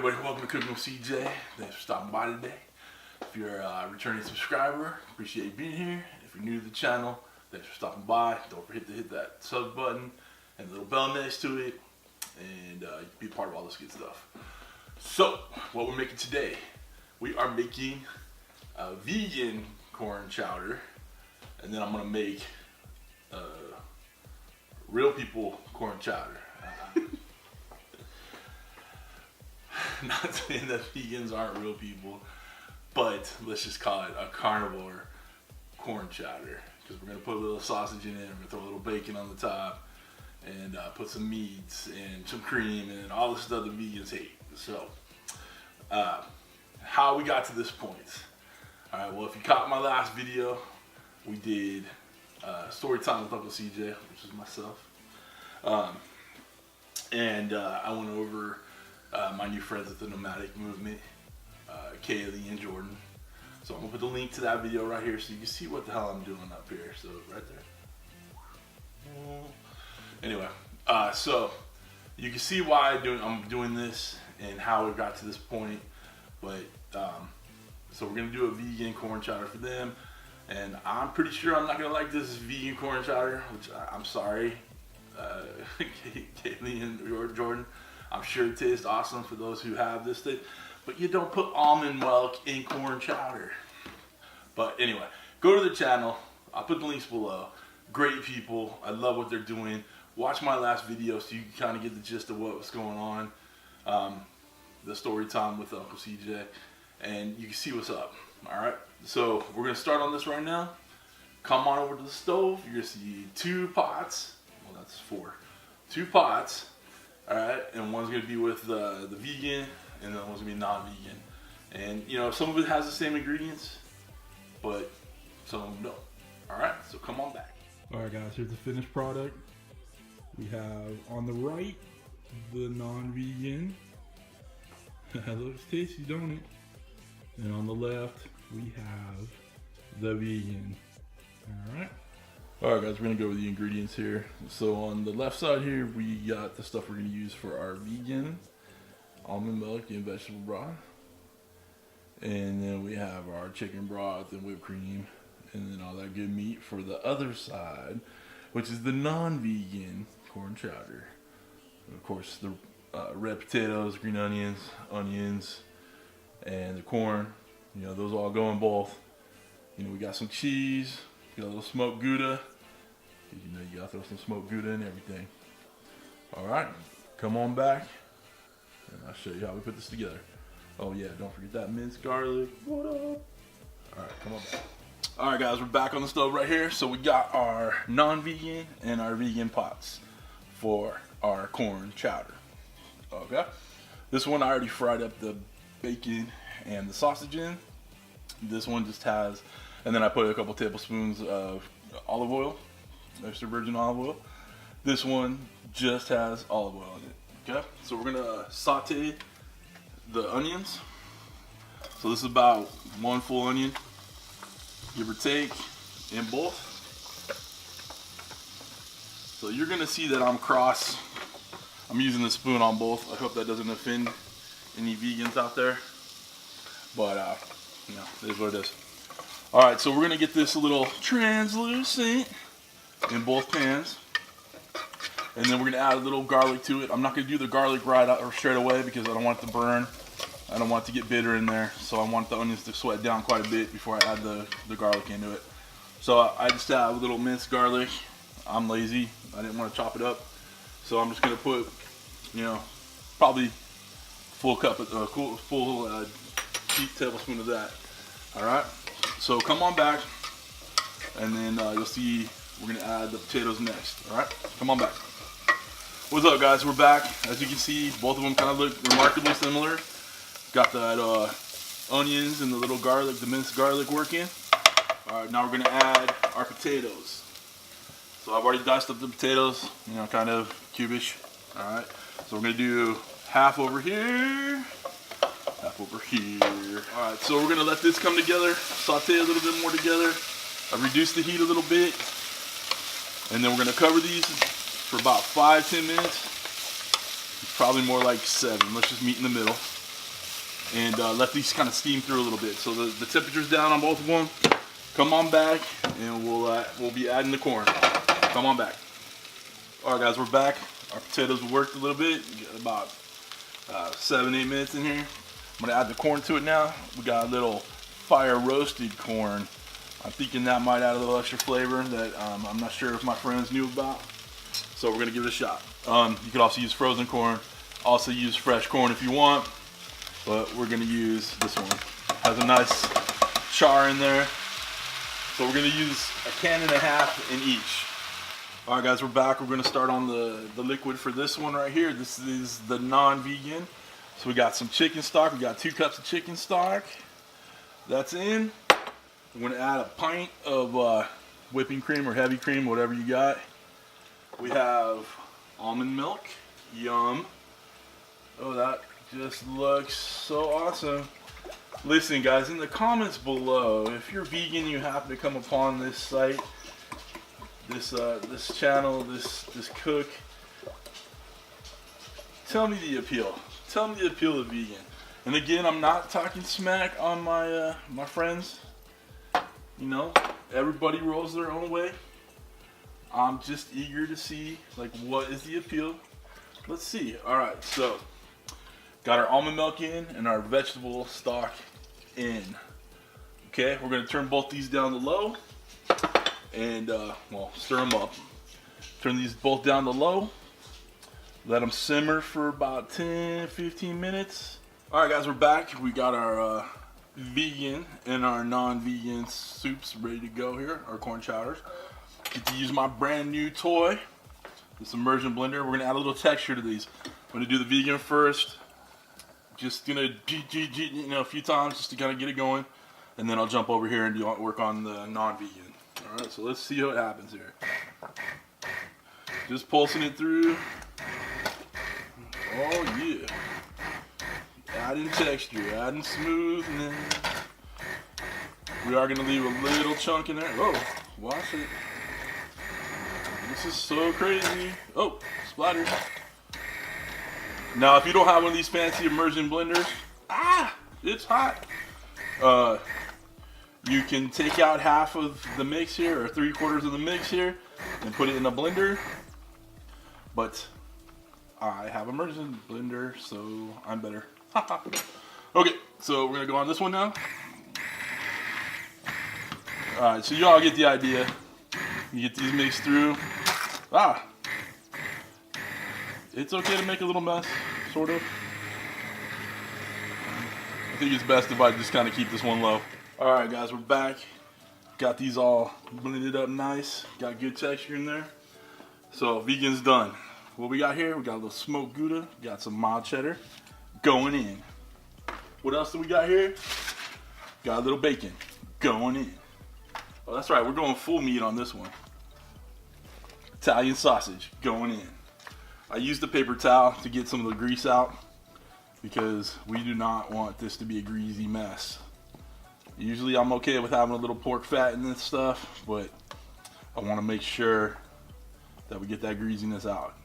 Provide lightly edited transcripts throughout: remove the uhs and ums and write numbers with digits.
everybody, welcome to Cooking with CJ. Thanks for stopping by today. If you're a returning subscriber, appreciate you being here. If you're new to the channel, thanks for stopping by. Don't forget to hit that sub button and the little bell next to it, and you can be a part of all this good stuff. So, what we're making today, we are making a vegan corn chowder, and then I'm gonna make real people corn chowder. Not saying that vegans aren't real people, but let's just call it a carnivore corn chowder, because we're going to put a little sausage in it, we're going to throw a little bacon on the top, and put some meats and some cream and all this stuff that vegans hate. So, how we got to this point. Alright, well, if you caught my last video, we did story time with Uncle CJ, which is myself. And I went over my new friends at the Nomadic Movement, Kaylee and Jordan. So I'm gonna put the link to that video right here so you can see what the hell I'm doing up here. So right there. Anyway, so you can see why I'm doing this and how it got to this point. But so we're gonna do a vegan corn chowder for them, and I'm pretty sure I'm not gonna like this vegan corn chowder, which I'm sorry, Kaylee and Jordan. I'm sure it tastes awesome for those who have this thing, but you don't put almond milk in corn chowder. But anyway, go to the channel. I'll put the links below. Great people. I love what they're doing. Watch my last video so you can kind of get the gist of what was going on. The story time with Uncle CJ, and you can see what's up. All right. So we're gonna start on this right now. Come on over to the stove. You're gonna see 2 pots. Well, that's 4. 2 pots. Alright, and one's going to be with the vegan, and then one's going to be non-vegan. And, you know, some of it has the same ingredients, but some of them don't. Alright, so come on back. Alright guys, here's the finished product. We have on the right, the non-vegan. That looks tasty, don't it? And on the left, we have the vegan. Alright. Alright guys, we're going to go over the ingredients here. So on the left side here, we got the stuff we're going to use for our vegan almond milk and vegetable broth. And then we have our chicken broth and whipped cream, and then all that good meat for the other side, which is the non-vegan corn chowder. And of course, the red potatoes, green onions, and the corn. You know, those all go in both. You know, we got some cheese. Got a little smoked Gouda. You know, you gotta throw some smoked Gouda in everything. Alright, come on back, and I'll show you how we put this together. Oh yeah, don't forget that minced garlic. What up? Alright, come on back. Alright guys, we're back on the stove right here. So we got our non-vegan and our vegan pots for our corn chowder. Okay, this one I already fried up the bacon and the sausage in. This one just has, and then I put a couple tablespoons of olive oil, extra virgin olive oil. This one just has olive oil in it. Okay, so we're gonna saute the onions. So this is about 1 full onion, give or take, in both. So you're gonna see that I'm using the spoon on both. I hope that doesn't offend any vegans out there, but you know, it is what it is. Alright, so we're going to get this a little translucent in both pans. And then we're going to add a little garlic to it. I'm not going to do the garlic right out or straight away because I don't want it to burn. I don't want it to get bitter in there. So I want the onions to sweat down quite a bit before I add the garlic into it. So I just add a little minced garlic. I'm lazy. I didn't want to chop it up. So I'm just going to put, you know, probably full tablespoon of that. Alright. So come on back, and then you'll see we're going to add the potatoes next. Alright, come on back. What's up guys, we're back. As you can see, both of them kind of look remarkably similar. Got that onions and the little garlic, the minced garlic working. Alright, now we're going to add our potatoes. So I've already diced up the potatoes, you know, kind of cubish. Alright, so we're going to do half over here. Over here. Alright, so we're going to let this come together, saute a little bit more together, reduce the heat a little bit, and then we're going to cover these for about 5-10 minutes, probably more like 7. Let's just meet in the middle. and let these kind of steam through a little bit. So the temperature's down on both of them. Come on back, and we'll be adding the corn. Come on back. All right, guys, we're back. Our potatoes worked a little bit. We got about 7-8 minutes in here. I'm gonna add the corn to it now. We got a little fire roasted corn. I'm thinking that might add a little extra flavor that I'm not sure if my friends knew about. So we're gonna give it a shot. You could also use frozen corn. Also use fresh corn if you want, but we're gonna use this one. Has a nice char in there. So we're gonna use 1.5 cans in each. All right, guys, we're back. We're gonna start on the liquid for this one right here. This is the non-vegan. So we got some chicken stock. We got 2 cups of chicken stock. That's in. We're gonna add a pint of whipping cream or heavy cream, whatever you got. We have almond milk. Yum. Oh, that just looks so awesome. Listen, guys, in the comments below, if you're vegan, you happen to come upon this site, this channel, this cook, tell me the appeal. Tell me the appeal of vegan. And again, I'm not talking smack on my my friends. You know, everybody rolls their own way. I'm just eager to see like what is the appeal. Let's see. All right, so got our almond milk in and our vegetable stock in. Okay, we're gonna turn both these down to low and well, stir them up. Turn these both down to low. Let them simmer for about 10-15 minutes. All right, guys, we're back. We got our vegan and our non-vegan soups ready to go here. Our corn chowders. Get to use my brand new toy, this immersion blender. We're gonna add a little texture to these. I'm gonna do the vegan first. Just gonna you know, a few times just to kind of get it going, and then I'll jump over here and work on the non-vegan. All right, so let's see what happens here. Just pulsing it through. Oh yeah. Adding texture, adding smoothness. We are gonna leave a little chunk in there. Whoa, watch it. This is so crazy. Oh, splatter. Now, if you don't have one of these fancy immersion blenders, it's hot. You can take out half of the mix here, or 3/4 of the mix here, and put it in a blender. But I have immersion blender, so I'm better. Okay, so we're gonna go on this one now. All right, so you all get the idea. You get these mixed through. It's okay to make a little mess, sort of. I think it's best if I just kind of keep this one low. All right, guys, we're back. Got these all blended up nice. Got good texture in there. So vegan's done. What we got here? We got a little smoked Gouda. Got some mild cheddar going in. What else do we got here? Got a little bacon going in. Oh, that's right. We're going full meat on this one. Italian sausage going in. I used a paper towel to get some of the grease out because we do not want this to be a greasy mess. Usually I'm okay with having a little pork fat in this stuff, but I want to make sure that we get that greasiness out.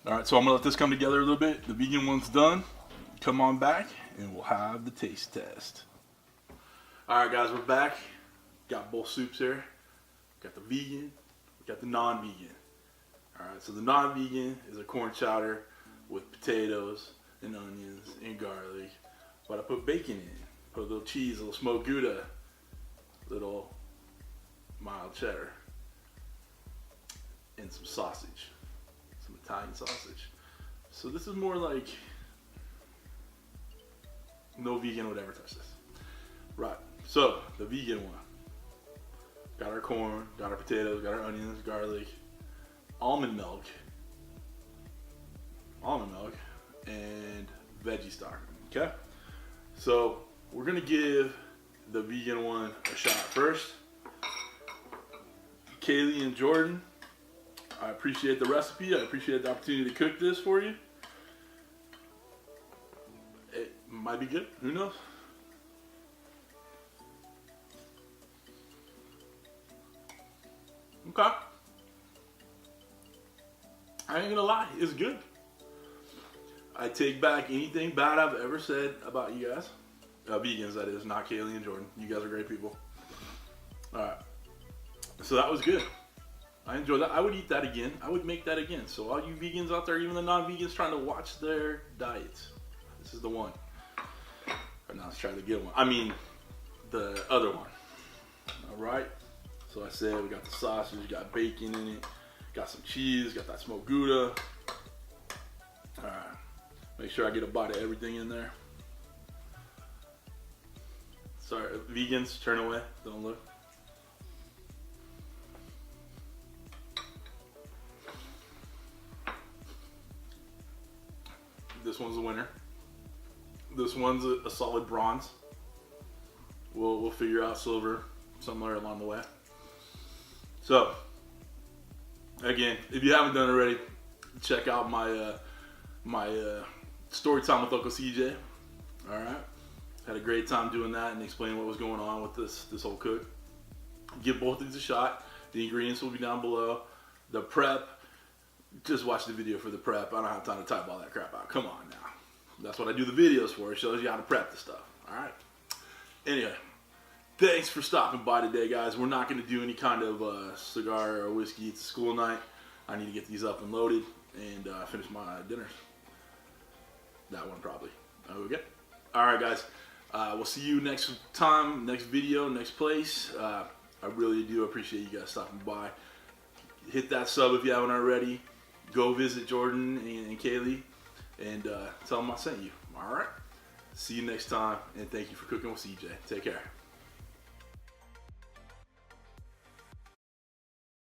All right, so I'm gonna let this come together a little bit. The vegan one's done. Come on back and we'll have the taste test. All right, guys, we're back. Got both soups here. Got the vegan, we got the non-vegan. All right, so the non-vegan is a corn chowder with potatoes and onions and garlic. But I put bacon in, put a little cheese, a little smoked Gouda, little mild cheddar, and some sausage, some Italian sausage. So this is more like no vegan would ever touch this. Right, so the vegan one. Got our corn, got our potatoes, got our onions, garlic, almond milk, and veggie stock. Okay, so we're gonna give the vegan one a shot first. Kaylee and Jordan, I appreciate the recipe. I appreciate the opportunity to cook this for you. It might be good. Who knows? Okay. I ain't gonna lie, it's good. I take back anything bad I've ever said about you guys. Vegans, that is, not Kaylee and Jordan. You guys are great people. Alright. So that was good. I enjoyed that. I would eat that again. I would make that again. So all you vegans out there, even the non-vegans trying to watch their diets, this is the one. Or now let's try the good one. I mean, the other one. Alright. So I said we got the sausage, got bacon in it, got some cheese, got that smoked Gouda. Alright. Make sure I get a bite of everything in there. Sorry, vegans, turn away. Don't look. This one's a winner. This one's a solid bronze. We'll figure out silver somewhere along the way. So, again, if you haven't done it already, check out my story time with Uncle CJ. All right, had a great time doing that and explaining what was going on with this whole cook. Give both things a shot. The ingredients will be down below. The prep. Just watch the video for the prep. I don't have time to type all that crap out. Come on now. That's what I do the videos for. It shows you how to prep the stuff. Alright? Anyway, thanks for stopping by today, guys. We're not going to do any kind of cigar or whiskey. It's a school night. I need to get these up and loaded and finish my dinners. That one probably. Okay? Alright, guys. We'll see you next time, next video, next place. I really do appreciate you guys stopping by. Hit that sub if you haven't already. Go visit Jordan and Kaylee and tell them I sent you. All right. See you next time, and thank you for cooking with CJ. Take care.